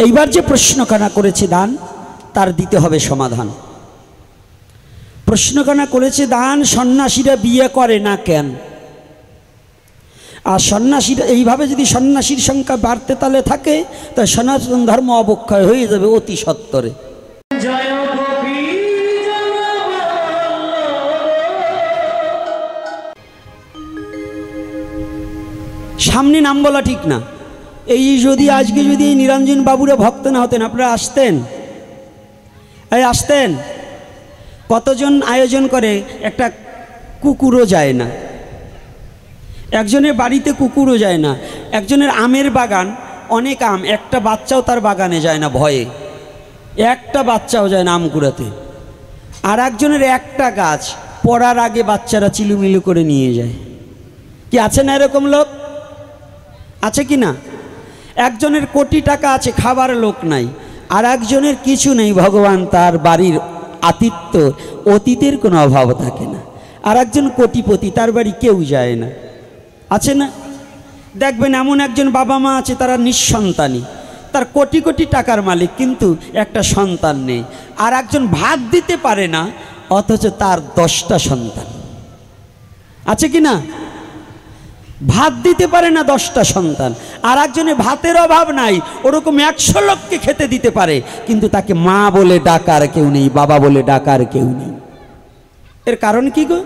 এইবার যে প্রশ্নখানা করেছে দান, তার দিতে হবে সমাধান। প্রশ্নখানা করেছে দান, সন্ন্যাসীরা বিয়ে করে না কেন? আর সন্ন্যাসীরা এইভাবে যদি সন্ন্যাসীর সংখ্যা বাড়তে তালে থাকে, তাই সনাতন ধর্ম অবক্ষয় হয়ে যাবে অতি সত্বরে। সামনে নাম বলা ঠিক না। এই যদি আজকে যদি এই নিরঞ্জন বাবুরা ভক্ত না হতেন, আপনারা আসতেন? এই আসতেন? কতজন আয়োজন করে, একটা কুকুরও যায় না, একজনের বাড়িতে কুকুরও যায় না, একজনের আমের বাগান, অনেক আম, একটা বাচ্চাও তার বাগানে যায় না ভয়ে, একটা বাচ্চাও যায় না আম কুড়াতে। আর একজনের একটা গাছ, পড়ার আগে বাচ্চারা চিলুমিলু করে নিয়ে যায়। কি আছে না এরকম লোক? আছে কি না? একজনের কোটি টাকা আছে, খাবার লোক নাই, আর একজনের কিছু নেই, ভগবান তার বাড়ির আতিথ্য অতীতের কোনো অভাব থাকে না। আর একজন কোটিপতি, তার বাড়ি কেউ যায় না। আছে না? দেখবেন এমন একজন বাবা মা আছে, তারা নিঃসন্তানী, তার কোটি কোটি টাকার মালিক, কিন্তু একটা সন্তান নেই। আর একজন ভাত দিতে পারে না, অথচ তার 10টা সন্তান। আছে কি না? ভাত দিতে পারে না, 10টা সন্তান। আর একজনের ভাতের অভাব নাই, ওরকম 100 লোককে খেতে দিতে পারে, কিন্তু তাকে মা বলে ডাকার কেউ নেই, বাবা বলে ডাকার কেউ নেই। এর কারণ কি গো?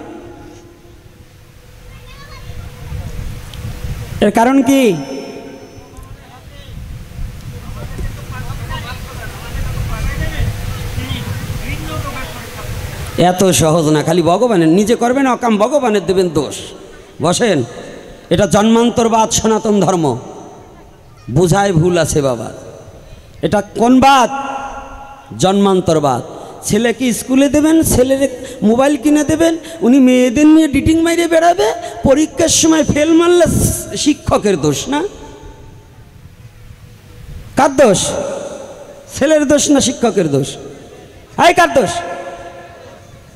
এর কারণ কি? এত সহজ না, খালি ভগবানের নিজে করবেন, অকাম ভগবানের দেবেন দোষ। বসেন, এটা জন্মান্তরবাদ, সনাতন ধর্ম বুঝায় ভুল আছে বাবা। এটা কোন বাদ? জন্মান্তরবাদ। ছেলেকে স্কুলে দেবেন, ছেলের মোবাইল কিনে দেবেন, উনি মেয়েদের নিয়ে ডিটিং মাইরে বেড়াবে, পরীক্ষার সময় ফেল মারলে শিক্ষকের দোষ না? কার দোষ? ছেলের দোষ না শিক্ষকের দোষ? এই কার দোষ?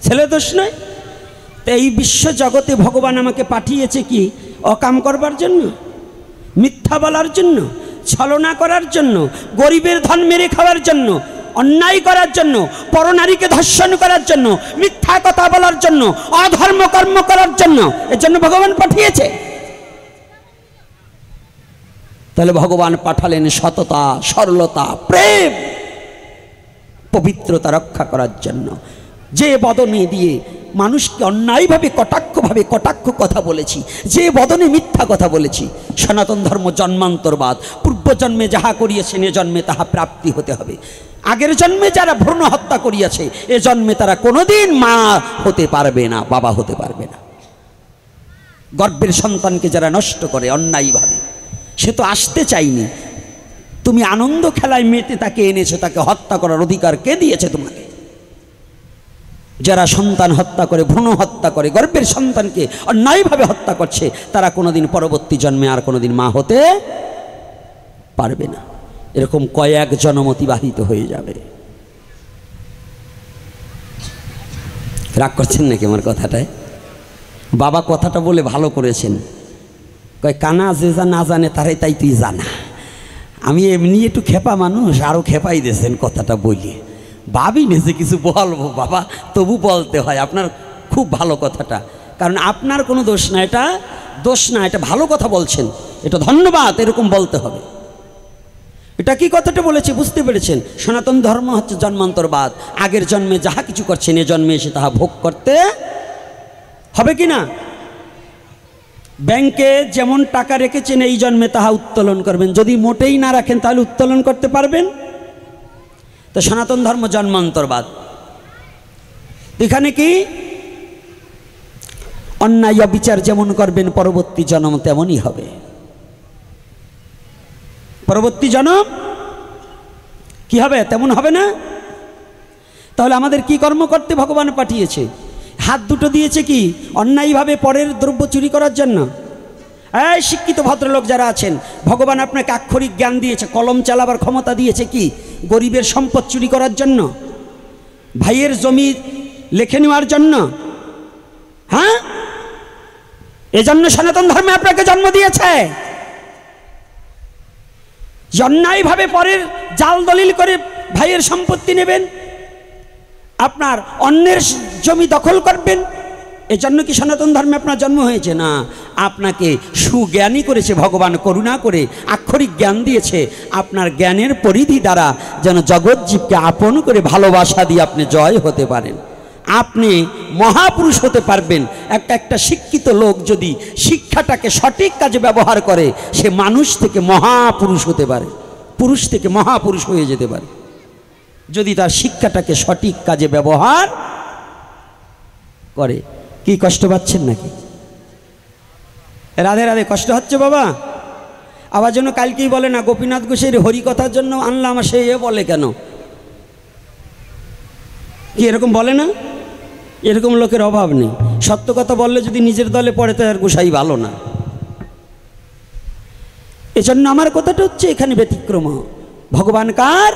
ছেলের দোষ নয়। তো এই বিশ্ব জগতে ভগবান আমাকে পাঠিয়েছে কি? অকাম করবার জন্য, মিথ্যা বলার জন্য, ছলনা করার জন্য, গরিবের ধন মেরে খাওয়ার জন্য, অন্যায় করার জন্য, পরনারীকে ধর্ষণ করার জন্য, মিথ্যা কথা বলার জন্য, অধর্ম কর্ম করার জন্য, এর জন্য ভগবান পাঠিয়েছে। তাহলে ভগবান পাঠালেন সততা, সরলতা, প্রেম, পবিত্রতা রক্ষা করার জন্য। যে বদনে দিয়ে মানুষকে অন্যায়ভাবে কটাক্ষ কথা বলেছি, যে বদনে মিথ্যা কথা বলেছি, সনাতন ধর্ম জন্মান্তরবাদ। পূর্বজন্মে যাহা করিয়েছেন এ জন্মে তাহা প্রাপ্তি হতে হবে। আগের জন্মে যারা ভ্রূণ হত্যা করিয়াছে, এ জন্মে তারা কোনোদিন মা হতে পারবে না, বাবা হতে পারবে না। গর্ভের সন্তানকে যারা নষ্ট করে অন্যায়ভাবে, সে তো আসতে চাইনি। তুমি আনন্দ খেলায় মেতে তাকে এনেছো, তাকে হত্যা করার অধিকার কে দিয়েছে তোমাকে? যারা সন্তান হত্যা করে, ভ্রূণ হত্যা করে, গর্ভের সন্তানকে অন্যায়ভাবে হত্যা করছে, তারা কোনোদিন পরবর্তী জন্মে আর কোনোদিন মা হতে পারবে না। এরকম কয়েক জন্ম অতিবাহিত হয়ে যাবে। রাগ করছেন নাকি আমার কথাটায়? বাবা কথাটা বলে ভালো করেছেন, কয় কানা যে না জানে তারাই তাই তুই জানা। আমি এমনি একটু খেপা মানুষ, আরও খেপাই দিয়েছেন কথাটা বলিয়ে। ভাবি নিজে কিছু বলবো বাবা, তবু বলতে হয়। আপনার খুব ভালো কথাটা, কারণ আপনার কোনো দোষ না, এটা দোষ না, এটা ভালো কথা বলছেন, এটা ধন্যবাদ, এরকম বলতে হবে। এটা কি কথাটা বলেছে বুঝতে পেরেছেন? সনাতন ধর্ম হচ্ছে জন্মান্তরবাদ। আগের জন্মে যাহা কিছু করছেন, এ জন্মে এসে তাহা ভোগ করতে হবে কি না? ব্যাংকে যেমন টাকা রেখেছেন, এই জন্মে তাহা উত্তোলন করবেন। যদি মোটেই না রাখেন, তাহলে উত্তোলন করতে পারবেন? তো সনাতন ধর্ম জন্মান্তরবাদ। এখানে কি অন্যায় অবিচার যেমন করবেন, পরবর্তী জন্ম তেমনই হবে। পরবর্তী জন্ম কি হবে? তেমন হবে না? তাহলে আমাদের কি কর্ম করতে ভগবান পাঠিয়েছে? হাত দুটো দিয়েছে কি? অন্যায়ভাবে পরের দ্রব্য চুরি করার জন্য। এই শিক্ষিত ভদ্রলোক যারা আছেন, ভগবান আপনাকে আক্ষরিক জ্ঞান দিয়েছে, কলম চালাবার ক্ষমতা দিয়েছে কি? গরিবের সম্পদ চুরি করার জন্য, ভাইয়ের জমি লেখে নেওয়ার জন্য। হ্যাঁ, এজন্য সনাতন ধর্মে আপনাকে জন্ম দিয়েছে। অন্যায়ভাবে পরের জাল দলিল করে ভাইয়ের সম্পত্তি নেবেন, আপনার অন্যের জমি দখল করবেন। এজন্য কি সনাতন ধর্মে আপনার জন্ম হয়েছে? না, আপনাকে সুজ্ঞানী করেছে ভগবান, করুণা করে আক্ষরিক জ্ঞান দিয়েছে। আপনার জ্ঞানের পরিধি দ্বারা যেন জগৎজীবকে আপন করে ভালোবাসা দিয়ে আপনি জয় হতে পারেন, আপনি মহাপুরুষ হতে পারবেন। একটা শিক্ষিত লোক যদি শিক্ষাটাকে সঠিক কাজে ব্যবহার করে, সে মানুষ থেকে মহাপুরুষ হতে পারে, পুরুষ থেকে মহাপুরুষ হয়ে যেতে পারে, যদি তার শিক্ষাটাকে সঠিক কাজে ব্যবহার করে। কি কষ্ট পাচ্ছেন নাকি? রাধে রাধে। কষ্ট হচ্ছে বাবা? আবার যেন কালকেই বলে না গোপীনাথ ঘোষের হরিকথার জন্য আনলাম, সে বলে কেন? কি এরকম বলে না? এরকম লোকের অভাব নেই। সত্য কথা বললে যদি নিজের দলে পড়ে তো আর গোসাই ভালো না। এজন্য আমার কথাটা হচ্ছে এখানে ব্যতিক্রম। ভগবান কার?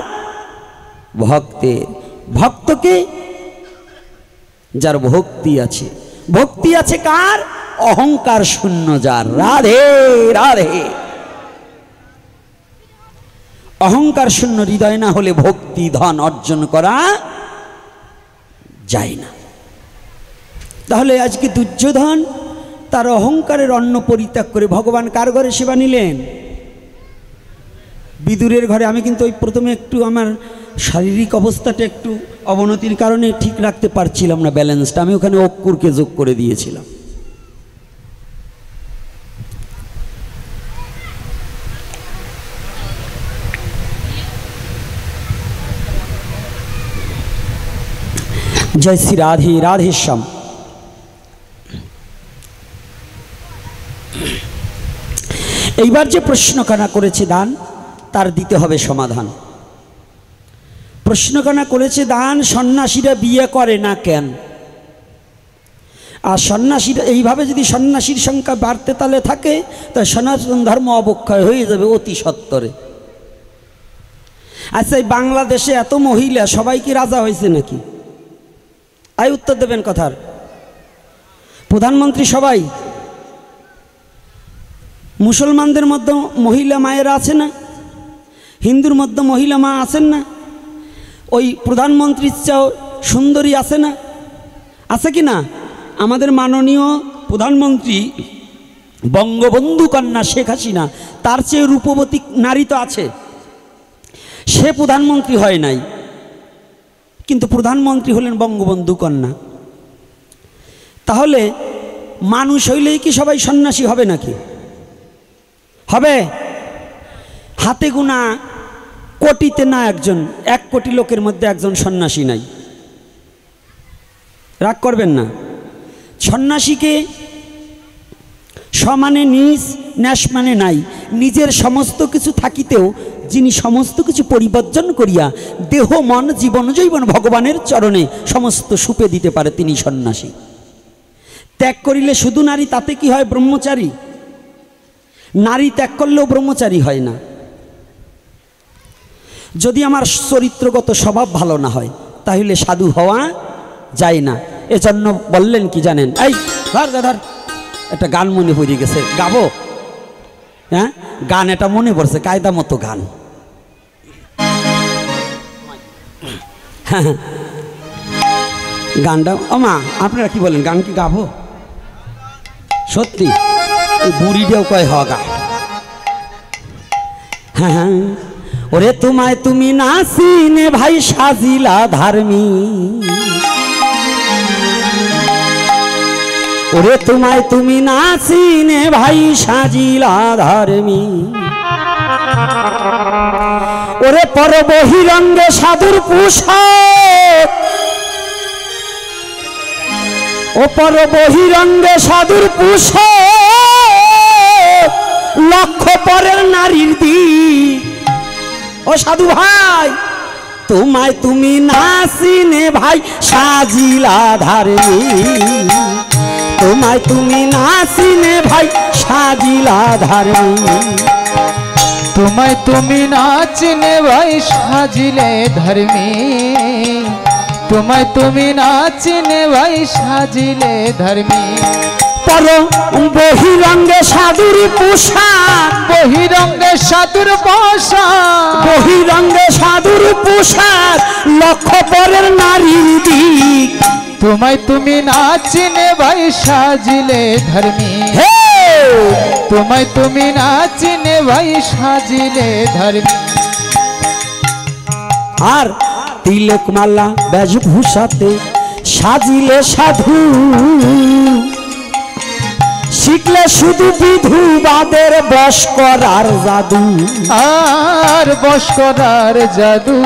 ভক্তের। ভক্তকে যার ভক্তি আছে, ভক্তি আছে কার? অহংকার শূন্য যার। রাধে রাধে। অহংকার শূন্য হৃদয় না হলে ভক্তি ধন অর্জন করা যায় না। তাহলে আজকে দুর্যোধন তার অহংকারের অন্ন পরিত্যাগ করে ভগবান কার ঘরে সেবা নিলেন? বিদুরের ঘরে। আমি কিন্তু ওই প্রথমে একটু আমার শারীরিক অবস্থাটা একটু অবনতির কারণে ঠিক রাখতে পারছিলাম না ব্যালেন্সটা, আমি ওখানে অক্কুরকে যোগ করে দিয়েছিলাম। জয় শ্রী রাধে রাধেশ্যাম। এইবার যে প্রশ্নখানা করেছে দান, তার দিতে হবে সমাধান। প্রশ্নখানা করেছে দান, সন্ন্যাসীরা বিয়ে করে না কেন? আর সন্ন্যাসীরা এইভাবে যদি সন্ন্যাসীর সংখ্যা বাড়তে তালে থাকে, তা সনাতন ধর্ম অবক্ষয় হয়ে যাবে অতি সত্বরে। আচ্ছা, এই বাংলাদেশে এত মহিলা, সবাই কি রাজা হয়েছে নাকি? আই উত্তর দেবেন কথার। প্রধানমন্ত্রী সবাই? মুসলমানদের মধ্যে মহিলা মায়েরা আছে না? হিন্দুর মধ্যে মহিলা মা আছেন না? ওই প্রধানমন্ত্রীর চেয়েও সুন্দরী আছে না? আছে কি না? আমাদের মাননীয় প্রধানমন্ত্রী বঙ্গবন্ধু কন্যা শেখ হাসিনা, তার চেয়ে রূপবতী নারী তো আছে। সে প্রধানমন্ত্রী হয় নাই, কিন্তু প্রধানমন্ত্রী হলেন বঙ্গবন্ধু কন্যা। তাহলে মানুষ হইলেই কি সবাই সন্ন্যাসী হবে নাকি? হবে? হাতে গোনা কোটিতে না একজন, 1 কোটি লোকের মধ্যে একজন সন্ন্যাসী নাই। রাগ করবেন না। সন্ন্যাসীকে সমানে নিজ, ন্যাস মানে নাই। নিজের সমস্ত কিছু থাকিতেও যিনি সমস্ত কিছু পরিবর্তন করিয়া দেহ মন জীবন জৈবন ভগবানের চরণে সমস্ত সুপে দিতে পারে, তিনি সন্ন্যাসী। ত্যাগ করিলে শুধু নারী, তাতে কি হয়? ব্রহ্মচারী। নারী ত্যাগ করলেও ব্রহ্মচারী হয় না। যদি আমার চরিত্রগত স্বভাব ভালো না হয়, তাহলে সাধু হওয়া যায় না। এজন্য বললেন কি জানেন? এই ধর ধর, একটা গান মনে পড়ে গেছে, গাবো? হ্যাঁ, গান এটা মনে পড়ছে, কায়দা মতো গান। হ্যাঁ, গানটা মা আপনারা কি বলেন? গান কি গাবো? সত্যি? এই বুড়িটাও কয় হ গা। হ্যাঁ হ্যাঁ। ওরে তোমায় তুমি নাসিনে ভাই সাজিলা ধার্মী, ওরে তোমায় তুমি নাসিনে ভাই সাজিলা ধার্মী, ওরে পর বহিরঙ্গে সাধুর পোশাক, ও পর বহিরঙ্গে সাধুর পোশাক, লক্ষ পরের নারীর দিক। ও সাধু ভাই, তোমায় তুমি নাসিনে ভাই সাজিলা ধার্মী, তোমায় তুমি নাসিনে ভাই সাজিলা ধার্মী, তোমায় তুমি নাচনে ভাই সাজিলে ধর্মী, তোমায় তুমি না চিনে ভাই সাজিলে ধর্মী। পর বহিরঙ্গে সাধুর পোশাক, বহিরঙ্গে সাধুর পোশাক, বহিরঙ্গে সাধুর পোশাক, লক্ষ পরের নারীর দিক। তোমায় তুমি না চিনে ভাই সাজিলে ধর্মী। হে তোমায় তুমি না চিনে ভাই সাজিলে ধর্মী। আর তিলক মালা বেশভূষাতে সাজিলে সাধু, শিখলে শুধু বিধুবাদের বশ করার জাদু। আর বশ করার জাদু।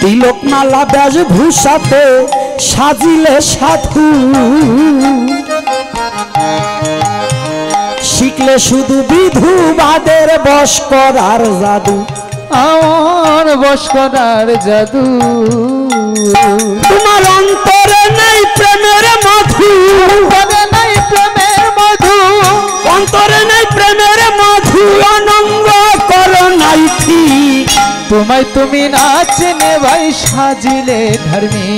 তিলক মালা বেশভূষাতে সাজিলে সাধু, শিখলে শুধু বিধুবাদের বশ করার জাদু। আমার বশ করার জাদু। তোমার অন্তরে নেই প্রেমের মধু, অন্তরে নাই প্রেমের মধু, অন্তরে নেই প্রেমের মধু, অনঙ্গ করো নাই ঠিক। তোমায় তুমি না চিনে ভাই সাজিলে ধর্মী।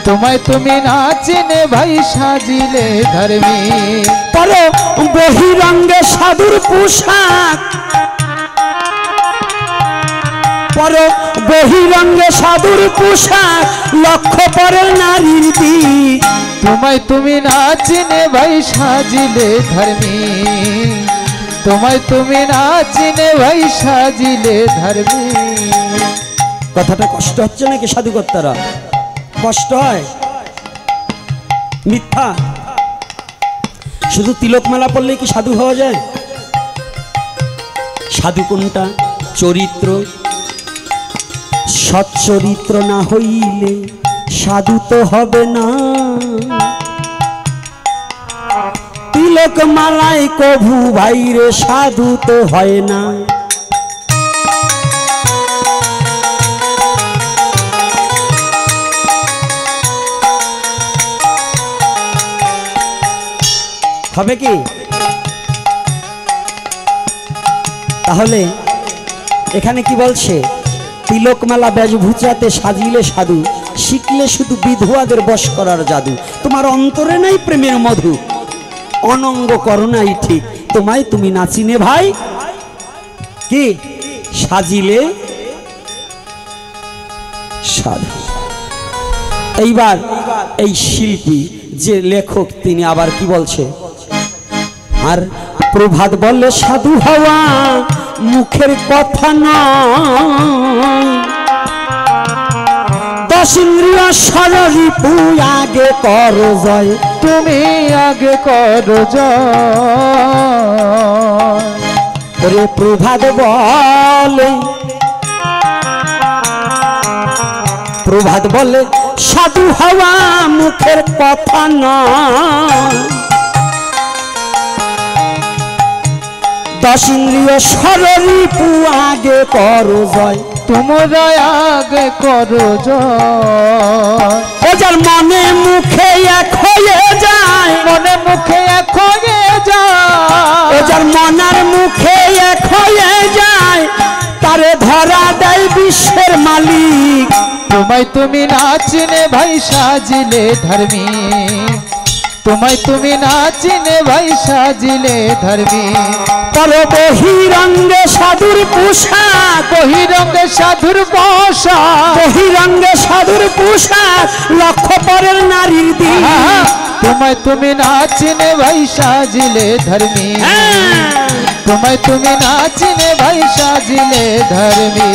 তোমায় তুমি না চিনে ভাই সাজিলে ধর্মী। পর বহিরঙ্গে সাধুর পোশাক, পর বহিরঙ্গে সাধুর পোশাক, লক্ষ পরের নারীর দিক। তোমায় তুমি না চিনে ভাই সাজিলে ধর্মী। তোমায় তুমি না চিনে ভাই সাজিলে ধর্মী। কথাটা কষ্ট হচ্ছে নাকি সাধুকর্তারা? কষ্ট হয়? মিথ্যা। শুধু তিলকমালা পড়লেই কি সাধু হওয়া যায়? সাধু কোনটা? চরিত্র। সচ্চরিত্র না হইলে সাধু তো হবে না। তিলক মালায় কভু ভাইরে সাধু তো হয় না। হবে কি? তাহলে এখানে কি বলছে? তিলকমালা বেশভূষাতে সাজিলে সাধু, শিখলে শুধু বিধবাদের বশ করার জাদু। তোমার অন্তরে নাই প্রেমের মধু, অনঙ্গ করোনাই ঠিক। তোমায় তুমি নাচিনে ভাই কি সাজিলে সাধু। এইবার এই শিল্পী যে লেখক তিনি আবার কি বলছে? আর প্রভাত বলে সাধু হওয়া মুখের কথা নয়, দশ ইন্দ্রিয় ষড়রিপু আগে কর জয়। তুমি আগে করো জয়। ওরে প্রভাত বলে, প্রভাত বলে সাধু হওয়া মুখের কথা নয়, দশ ইন্দ্রিয় ষড়রিপু আগে করো জয়। তোমরা আগে করো জয়। ও যার মনে মুখে এক হয়ে যায়, মনে মুখে এক হয়ে যায়, ও যার মনার মুখে এক হয়ে যায়, তারে ধরা দেয় বিশ্বের মালিক। তোমায় তুমি না চিনে ভাই সাজিলে ধর্মী। তোমায় তুমি না চিনে ভাই সাজিলে ধর্মী। পর বহিরঙ্গে সাধুর পোশাক, বহিরঙ্গে সাধুর পোশাক, বহিরঙ্গে সাধুর পোশাক, লক্ষ পরের নারীর দিক। তোমায় তুমি না চিনে ভাই সাজিলে ধর্মী। তোমায় তুমি না চিনে ভাই সাজিলে ধর্মী।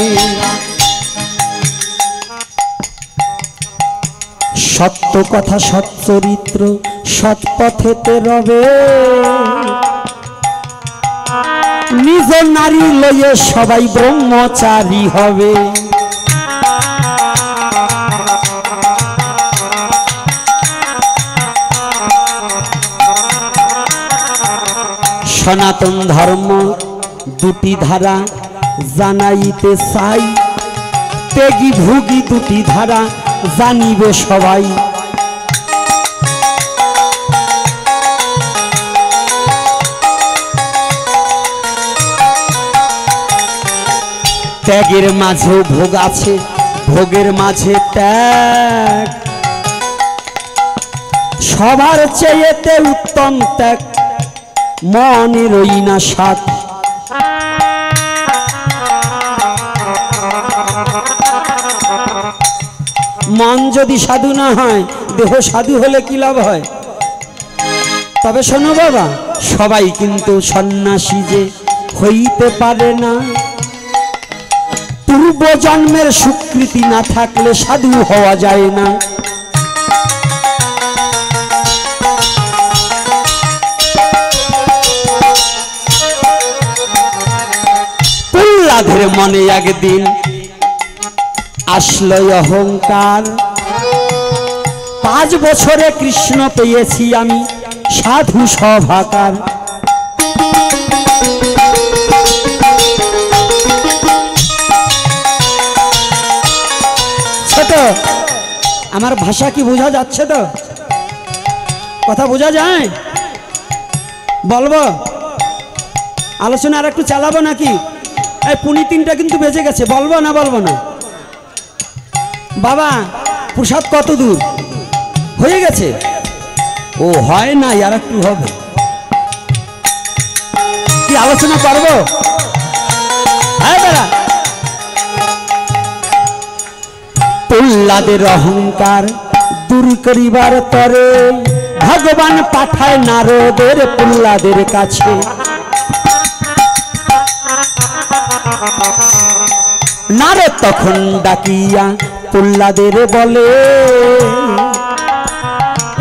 সত্য কথা সচ্চরিত্র সৎপথেতে রবে, নিজ নারী লইয়ে সবাই ব্রহ্মচারী হবে। সনাতন ধর্ম দুটি ধারা জানাইতে চাই, তেগি ভুগি দুটি ধারা জানিবে সবাই। ত্যাগের মাঝেও ভোগ আছে, ভোগের মাঝে ত্যাগ, সবার চেয়েতে উত্তম ত্যাগ, মনেরই না সাথ। মন যদি সাধু না হয়, দেহ সাধু হলে কি লাভ হয়? তবে শোনো বাবা, সবাই কিন্তু সন্ন্যাসী যে হইতে পারে না। পূর্ব জন্মের স্বীকৃতি না থাকলে সাধু হওয়া যায় না। প্রহ্লাদের মনে একদিন আসলো অহংকার, 5 বছরে কৃষ্ণ পেয়েছি আমি সাধু সভাকার। ছোট, আমার ভাষা কি বোঝা যাচ্ছে? তো কথা বোঝা যায়? বলবো? আলোচনা আর একটু চালাবো নাকি? এই 2:45 কিন্তু বেজে গেছে, বলবো না বলবো না? বাবা, প্রসাদ কত দূর হয়ে গেছে? ও হয় না, আর একটু হবে। কি আলোচনা করবো? হ্যাঁ দাদা। প্রহ্লাদের অহংকার দূর করিবার তরে ভগবান পাঠায় নারদের প্রহ্লাদের কাছে। নারদ তখন ডাকিয়া প্রহ্লাদের বলে,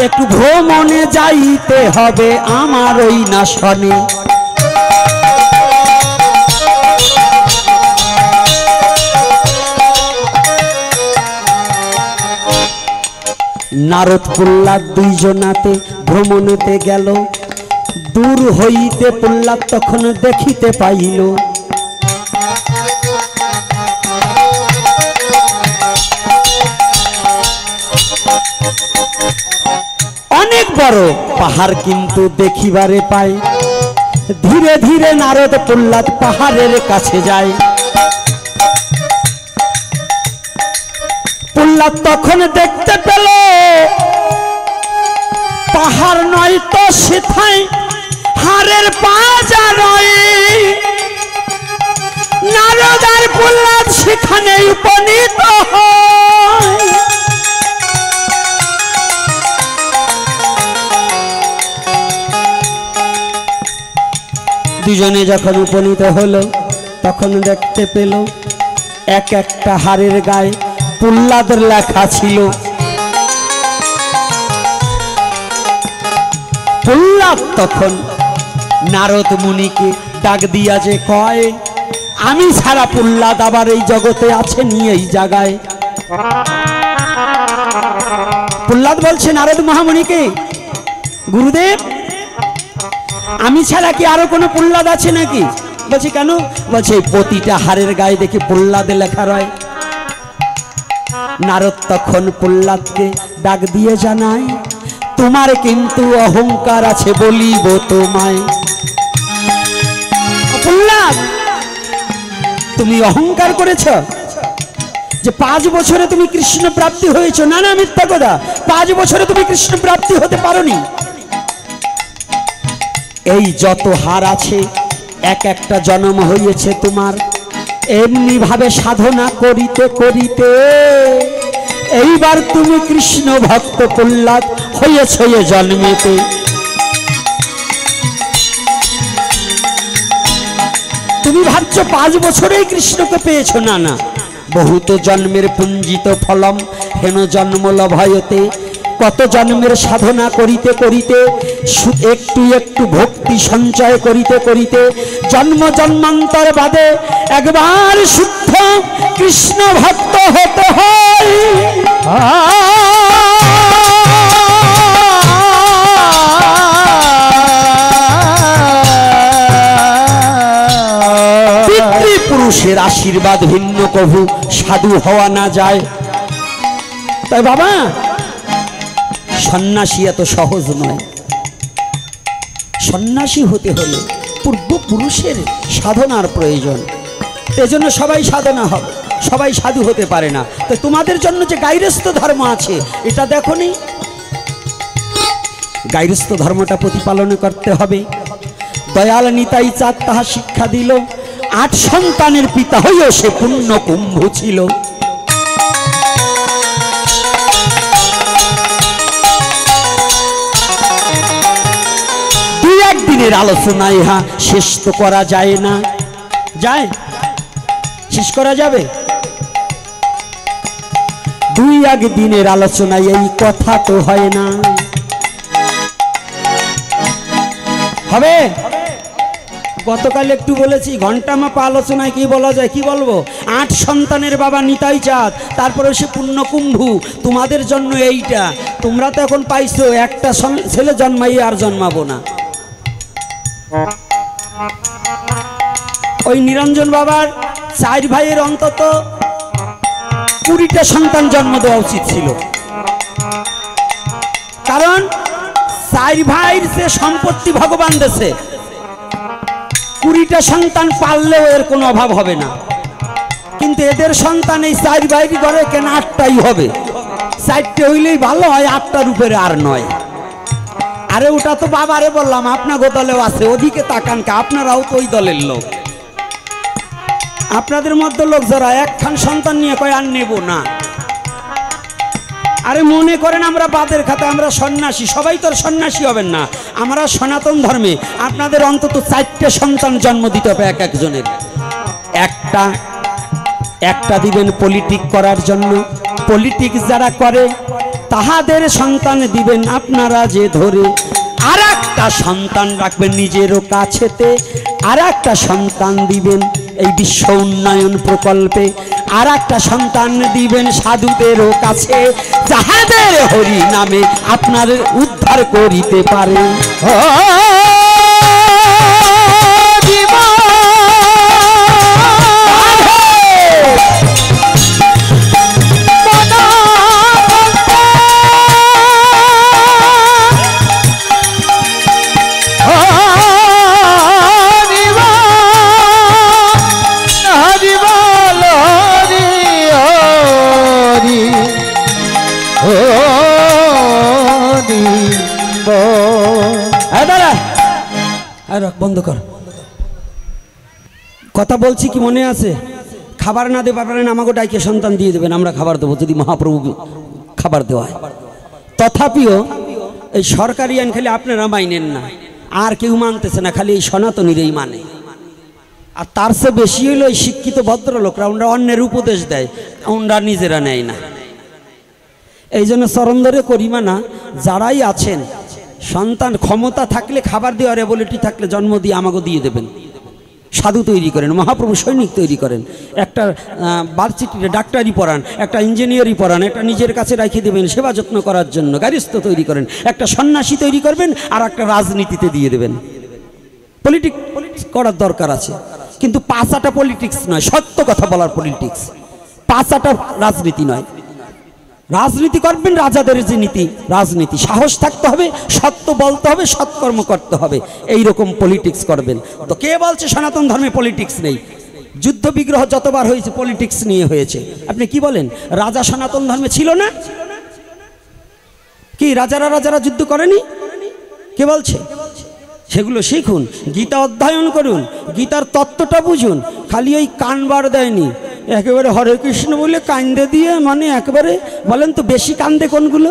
একটু ভ্রমণে যাইতে হবে আমার ওই নাশনে। নারদ প্রহ্লাদ দুইজনাতে ভ্রমণেতে গেল। দূর হইতে প্রহ্লাদ তখন দেখিতে পাইল অনেক বড় পাহাড় কিন্তু দেখিবারে পায়। ধীরে ধীরে নারদ প্রহ্লাদ পাহাড়ের কাছে যায়। প্রহ্লাদ তখন দেখতে পেল পাহাড় নয় তো সেথায় হাড়ের পাজা নয়। নারদ আর প্রহ্লাদ সেখানে উপনীত হয়। দুজনে যখন উপনীত হলো তখন দেখতে পেল এক একটা হাড়ের গায়ে প্রহ্লাদের লেখা ছিল। প্রহ্লাদ তখন নারদ মুনিকে ডাক দিয়া যে কয়, আমি ছাড়া প্রহ্লাদ আবার এই জগতে আছে নি এই জায়গায়? প্রহ্লাদ বলছে নারদ মহামুনিকে, গুরুদেব আমি ছাড়া কি আরো কোনো প্রহ্লাদ আছে নাকি? বলছে কেন? বলছে প্রতিটা হাড়ের গায়ে দেখি প্রহ্লাদে লেখা রয়। নারদ তখন প্রহ্লাদকে ডাক দিয়ে জানায়, তোমার কিন্তু অহংকার আছে বলিব তোমায়। প্রহ্লাদ, তুমি অহংকার করেছ যে 5 বছরে তুমি কৃষ্ণ প্রাপ্তি হয়েছ। না না, মিথ্যা কথা। 5 বছরে তুমি কৃষ্ণ প্রাপ্তি হতে পারোনি। এই যত হার আছে এক একটা জন্ম হয়েছে তোমার। এমনি ভাবে সাধনা করিতে করিতে এইবার তুমি কৃষ্ণ ভক্ত প্রহ্লাদ হয়েছ এ জন্মেতে। তুমি ভাবছো 5 বছরেই কৃষ্ণকে পেয়েছো। না না, বহুত জন্মের পুঞ্জিত ফলম হেন জন্ম লভয়তে। কত জন্মের সাধনা করিতে করিতে, একটু একটু ভক্তি সঞ্চয় করিতে করিতে জন্ম জন্মান্তর বাদে একবার শুদ্ধ কৃষ্ণ ভক্ত হতে হয়। পিতৃপুরুষের আশীর্বাদ ভিন্ন কভু সাধু হওয়া না যায়। তাই বাবা, সন্ন্যাসী এত সহজ নয়। সন্ন্যাসী হতে হলে পূর্বপুরুষের সাধনার প্রয়োজন। এজন্য সবাই সাধনা হবে। সবাই সাধু হতে পারে না। তো তোমাদের জন্য যে গাইরস্থ ধর্ম আছে এটা দেখোনি, গাইরস্থ ধর্মটা প্রতিপালন করতে হবে। দয়াল নিতাই চাঁদ তাহা শিক্ষা দিল, 8 সন্তানের পিতা হইও সে পূর্ণ কুম্ভ ছিল। দুই একদিনের আলোচনা ইহা শেষ তো করা যায় না, যায় শেষ করা যাবে? দুই এক দিনের আলোচনায় এই কথা তো হয় না, হবে? গতকাল একটু বলেছি ঘন্টা মাপা আলোচনায় কি বলা যায়, কি বলবো? 8 সন্তানের বাবা নিতাই চাঁদ, তারপরে সে পূর্ণকুম্ভু। তোমাদের জন্য এইটা, তোমরা তো এখন পাইছো, একটা ছেলে জন্মাই আর জন্মাবো না। ওই নিরঞ্জন বাবার 4 ভাইয়ের অন্তত 20টা সন্তান জন্ম দেওয়া উচিত ছিল, কারণ 4 ভাইয়ের যে সম্পত্তি ভগবান দেশে, 20টা সন্তান পাললেও এর কোনো অভাব হবে না। কিন্তু এদের সন্তান এই 4 ভাইয়ের ঘরে কেন 8টাই হবে? 4টে হইলেই ভালো হয়, 8টার উপরে আর নয়। আরে ওটা তো বাবারে বললাম, আপনার দলেও আছে, ওদিকে তাকান কা, আপনারাও তো ওই দলের লোক। আপনাদের মধ্যে লোক যারা একখান সন্তান নিয়ে কয় আর নেব না, আরে মনে করেন আমরা বাদের খাতে, আমরা সন্ন্যাসী, সবাই তো সন্ন্যাসী হবেন না, আমরা সনাতন ধর্মে। আপনাদের অন্তত 4টে সন্তান জন্ম দিতে হবে এক একজনের। একটা দিবেন পলিটিক করার জন্য, পলিটিক্স যারা করে তাহাদের সন্তান দিবেন আপনারা যে ধরে। আর একটা সন্তান রাখবেন নিজেরও কাছেতে, আর একটা সন্তান দিবেন এই বিশ্ব উন্নয়ন প্রকল্পে, আর একটা সন্তান দিবেন সাধুদেরও কাছে, যাহাদের হরি নামে আপনার উদ্ধার করিতে পারে। বন্ধ কর, কথা বলছি কি মনে আছে? খাবার না দিতে পারবেন আমাকে ডাইকে সন্তান দিয়ে দেবেন, আমরা খাবার দেবো যদি মহাপ্রভু খাবার দেওয়া হয়। তথাপিও এই সরকারি আইন খালি আপনারা মাইনেন না, আর কেউ মানতেছে না, খালি এই সনাতনীরাই মানে। আর তার চেয়ে বেশি হইলো এই শিক্ষিত ভদ্রলোকরা, ওনারা অন্যের উপদেশ দেয়, ওনারা নিজেরা নেয় না। এই জন্য চরণ ধরে করিমা না, যারাই আছেন সন্তান ক্ষমতা থাকলে, খাবার দেওয়ার অ্যাবিলিটি থাকলে জন্ম দিয়ে আমাকে দিয়ে দেবেন। সাধু তৈরি করেন, মহাপ্রভু সৈনিক তৈরি করেন, একটা ভার্সিটিতে ডাক্তারি পড়ান, একটা ইঞ্জিনিয়ারিং পড়ান, একটা নিজের কাছে রেখে দেবেন সেবা যত্ন করার জন্য, গার্হস্থ্য তৈরি করেন, একটা সন্ন্যাসী তৈরি করবেন, আর একটা রাজনীতিতে দিয়ে দেবেন। পলিটিক্স করার দরকার আছে, কিন্তু পাঁচাটা পলিটিক্স নয়, সত্য কথা বলার পলিটিক্স, পাঁচাটা রাজনীতি নয়। রাজনীতি করবেন রাজাদের যে নীতি, রাজনীতি সাহস থাকতে হবে, সত্য বলতে হবে, সৎকর্ম করতে হবে, এই রকম পলিটিক্স করবেন। তো কে বলছে সনাতন ধর্মে পলিটিক্স নেই? যুদ্ধ বিগ্রহ যতবার হয়েছে পলিটিক্স নিয়ে হয়েছে। আপনি কি বলেন, রাজা সনাতন ধর্মে ছিল না? কি রাজারা যুদ্ধ করেনি? কে বলছে? সেগুলো শিখুন, গীতা অধ্যয়ন করুন, গীতার তত্ত্বটা বুঝুন। খালি ওই কানবার দেয়নি, একেবারে হরে কৃষ্ণ বলে কান্দে দিয়ে, মানে একেবারে বলেন তো বেশি কান্দে কোনগুলো?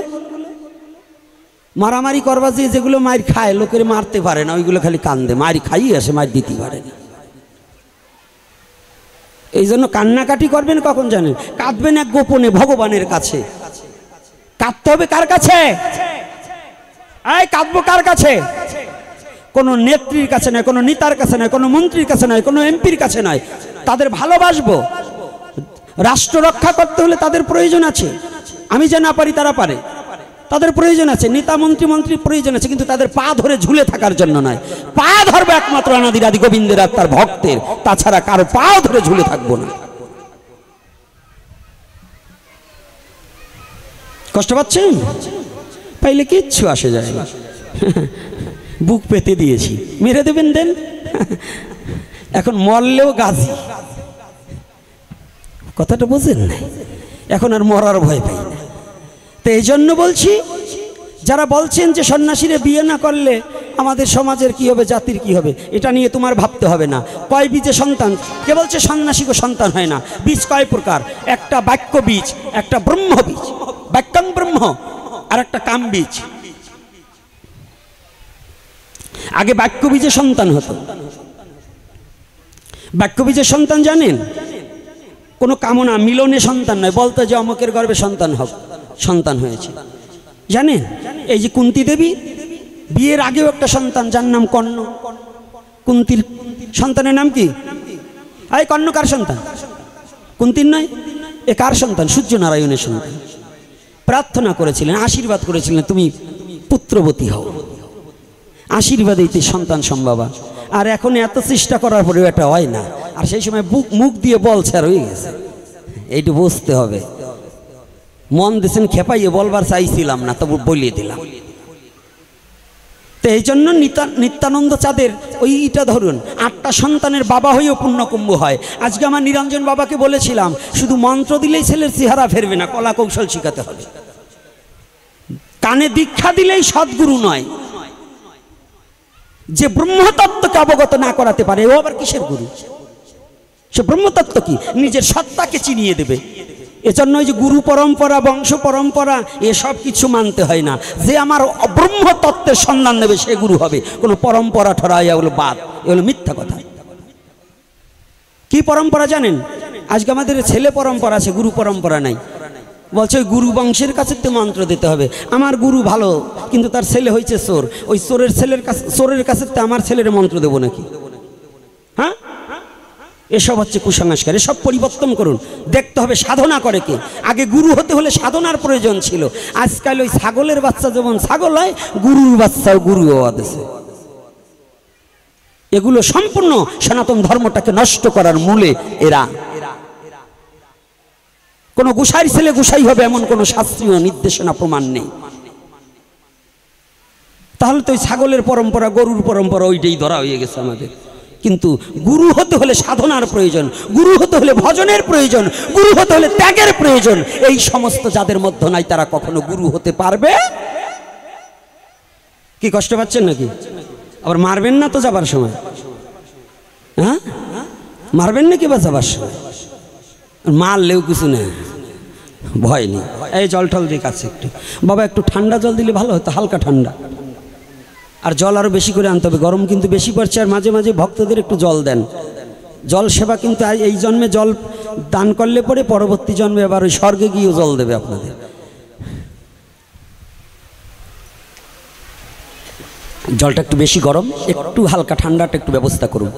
মারামারি করবা যেগুলো মার খায়, লোকের মারতে পারে না, ওইগুলো খালি কান্দে, মার খাই আসে, মার দিতে পারে না। এই জন্য কান্নাকাটি করবেন কখন জানেন? কাঁদবেন এক গোপনে ভগবানের কাছে। কাঁদতে হবে কার কাছে? এই কাঁদবো কার কাছে? কোনো নেত্রীর কাছে নয়, কোনো নেতার কাছে নয়, কোনো মন্ত্রীর কাছে নয়, কোনো এমপির কাছে নয়। তাদের ভালোবাসবো। রাষ্ট্র রক্ষা করতে হলে তাদের প্রয়োজন আছে, আমি যে না পারি তারা পারে, তাদের প্রয়োজন আছে। নেতা মন্ত্রী প্রয়োজন আছে, কিন্তু তাদের পা ধরে ঝুলে থাকার জন্য নয়। পা ধরবে একমাত্র অনাদিরাদি গোবিন্দের আর তার ভক্তের, তাছাড়া কারো পা ধরে ঝুলে থাকবো না। কষ্ট পাচ্ছেন? পাইলে কিচ্ছু আসে যায় না, বুক পেতে দিয়েছি, মেরে দেবেন দেন। এখন মরলেও গাজী, কথাটা বোঝেন না? এখন আর মরার ভয় পাই না। তো এই জন্য বলছি, যারা বলছেন যে সন্ন্যাসীরা বিয়ে না করলে আমাদের সমাজের কি হবে, জাতির কি হবে, এটা নিয়ে তোমার ভাবতে হবে না। কয় বীজে সন্তান? কে বলছে সন্ন্যাসীকে সন্তান হয় না? বীজ কয় প্রকার? একটা বাক্য বীজ, একটা ব্রহ্ম বীজ, বাক্যাং ব্রহ্ম, আর একটা কাম বীজ। আগে বাক্য বীজে সন্তান হতো। বাক্য বীজের সন্তান জানেন? কোনো কামনা মিলনে সন্তান নয়, বলতো যে অমুকের গর্ভে সন্তান হোক, সন্তান হয়েছে। জানেন এই যে কুন্তী দেবী, বিয়ের আগেও একটা সন্তান যার নাম কর্ণ। কুন্তীর সন্তানের নাম কি? এই কর্ণ কার সন্তান? কুন্তীর নয়, এ কার সন্তান? সূর্যনারায়ণের সন্তান। প্রার্থনা করেছিলেন, আশীর্বাদ করেছিলেন, তুমি পুত্রবতী হও, আশীর্বাদ এইতে সন্তান সম্ভবা। আর এখন এত চেষ্টা করার পরেও এটা হয় না। আর সেই সময় মুখ দিয়ে বলছে আর হয়ে গেছে। এইটু বুঝতে হবে। মন দিয়েছেন খেপাইয়ে, বলবার চাইছিলাম না, তবু বলিয়ে দিলাম। তো এই জন্য নিত্যানন্দ চাঁদের ওইটা ধরুন, 8টা সন্তানের বাবা হয়েও পুণ্যকুম্ভ হয়। আজকে আমার নিরঞ্জন বাবাকে বলেছিলাম, শুধু মন্ত্র দিলেই ছেলের চেহারা ফেরবে না, কলা কৌশল শিখাতে হবে। কানে দীক্ষা দিলেই সদ্গুরু নয়। যে ব্রহ্মতত্ত্বকে অবগত না করাতে পারে, ও আবার কিসের গুরু? সে ব্রহ্মতত্ত্ব কি নিজের সত্তাকে চিনিয়ে দেবে। এজন্য যে গুরু পরম্পরা, বংশ পরম্পরা এসব কিছু মানতে হয় না। যে আমার ব্রহ্মতত্ত্বের সন্ধান দেবে সে গুরু হবে। কোনো পরম্পরা ঠরা এগুলো বাদ, এগুলো মিথ্যা কথা। কি পরম্পরা জানেন? আজকে আমাদের ছেলে পরম্পরা আছে, গুরু পরম্পরা নাই। বলছে ওই গুরু বংশের কাছে তো মন্ত্র দিতে হবে। আমার গুরু ভালো, কিন্তু তার ছেলে হয়েছে চোর, ওই চোরের কাছে তো আমার ছেলের মন্ত্র দেবো নাকি? হ্যাঁ, এসব হচ্ছে কুসংস্কার। এসব পরিবর্তন করুন। দেখতে হবে সাধনা করে কে। আগে গুরু হতে হলে সাধনার প্রয়োজন ছিল। আজকাল ওই ছাগলের বাচ্চা যেমন ছাগল হয়, গুরুর বাচ্চাও গুরু হওয়া দিছে। এগুলো সম্পূর্ণ সনাতন ধর্মটাকে নষ্ট করার মূলে এরা। কোন গোসাইর ছেলে গোসাই হবে এমন কোন শাস্ত্রীয় নির্দেশনা প্রমাণ নেই। তাহলে তো ওই ছাগলের পরম্পরা, গরুর পরম্পরা ওইটাই ধরা হয়ে গেছে আমাদের। কিন্তু গুরু হতে হলে সাধনার প্রয়োজন, গুরু হতে হলে ভজনের প্রয়োজন, গুরু হতে হলে ত্যাগের প্রয়োজন। এই সমস্ত যাদের মধ্যে নাই তারা কখনো গুরু হতে পারবে? কি কষ্ট পাচ্ছেন নাকি? আবার মারবেন না তো যাবার সময়? হ্যাঁ, মারবেন নাকি বা যাবার সময়? মারলেও কিছু নেই, ভয় নেই। এই জল টল দিক আছে একটু বাবা, একটু ঠান্ডা জল দিলে ভালো হতো, হালকা ঠান্ডা। আর জল আরো বেশি করে আনতে হবে, গরম কিন্তু বেশি পড়ছে। আর মাঝে মাঝে ভক্তদের একটু জল দেন। জল সেবা কিন্তু এই জন্মে জল দান করলে পরে পরবর্তী জন্মে আবার ওই স্বর্গে গিয়েও জল দেবে আপনাদের। জলটা একটু বেশি গরম, একটু হালকা ঠান্ডাটা একটু ব্যবস্থা করুন।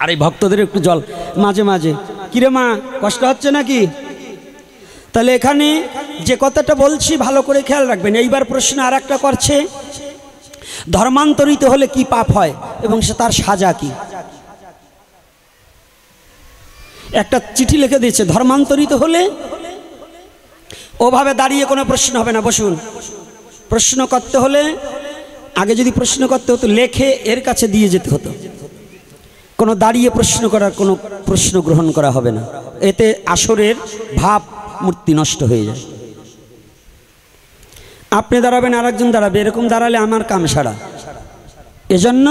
আর এই ভক্তদের একটু জল মাঝে মাঝে। কিরে মা, কষ্ট হচ্ছে নাকি? তাহলে এখানে যে কথাটা বলছি ভালো করে খেয়াল রাখবেন। এইবার প্রশ্ন আর একটা করছে, ধর্মান্তরিত হলে কি পাপ হয় এবং সে তার সাজা কি? একটা চিঠি লিখে দিয়েছে, ধর্মান্তরিত হলে ওভাবে দাঁড়িয়ে কোনো প্রশ্ন হবে না। বসুন। প্রশ্ন করতে হলে আগে যদি প্রশ্ন করতে হতো লেখে এর কাছে দিয়ে যেতে হতো। কোনো দাঁড়িয়ে প্রশ্ন করার কোনো প্রশ্ন গ্রহণ করা হবে না। এতে আসরের ভাব মূর্তি নষ্ট হয়ে যায়। আপনি দাঁড়াবেন, আর একজন দাঁড়াবে, এরকম দাঁড়ালে আমার কাম সারা। এজন্য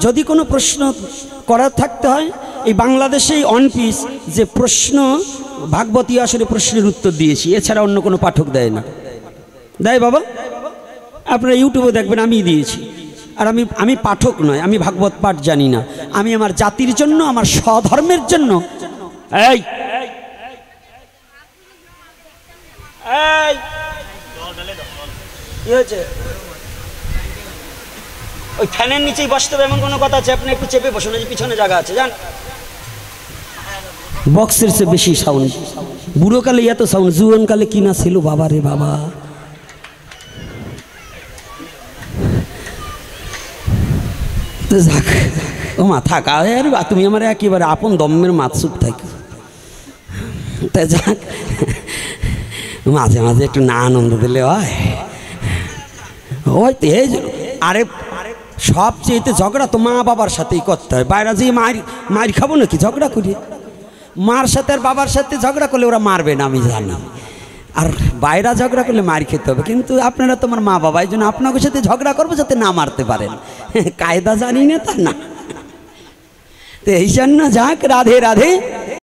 যদি কোনো প্রশ্ন করার থাকতে হয়, এই বাংলাদেশেই অন পিস যে প্রশ্ন ভাগবতী আসরে প্রশ্নের উত্তর দিয়েছি, এছাড়া অন্য কোনো পাঠক দেয় না। দেয় বাবা? আপনারা ইউটিউবে দেখবেন আমি দিয়েছি। আর আমি পাঠক নয়, আমি ভাগবত পাঠ জানি না। আমি আমার জাতির জন্য, আমার স্বধর্মের জন্য এই কি হয়েছে? ওই ফ্যানের নিচেই বসতে হবে এমন কোনো কথা আছে? আপনি একটু চেপে বসুন, যে পিছনে জায়গা আছে। যান, বক্সের চেয়ে বেশি সাউন্ড। বুড়োকালে এত সাউন্ড, জুয়ানকালে কিনা ছিল বাবা রে বাবা। যাক ও মা থাক, আর তুমি আমার একেবারে আপন দমের মাতসুপ থাকি। তা যাক, মাঝে মাঝে একটু না আনন্দ দিলে হয়। ওই তো এই আরে সবচেয়ে ঝগড়া তো মা বাবার সাথেই করতে হয়। বাইরে যেয়ে মার খাবো নাকি ঝগড়া করি? মার সাথে আর বাবার সাথে ঝগড়া করলে ওরা মারবে না আমি জানি, আর বাইরা ঝগড়া করলে মার খেতে হবে। কিন্তু আপনারা তোমার মা বাবা, এই জন্য আপনাদের সাথে ঝগড়া করবো যাতে না মারতে পারেন, কায়দা জানি না তা না। তো এই জন্য যাক, রাধে রাধে।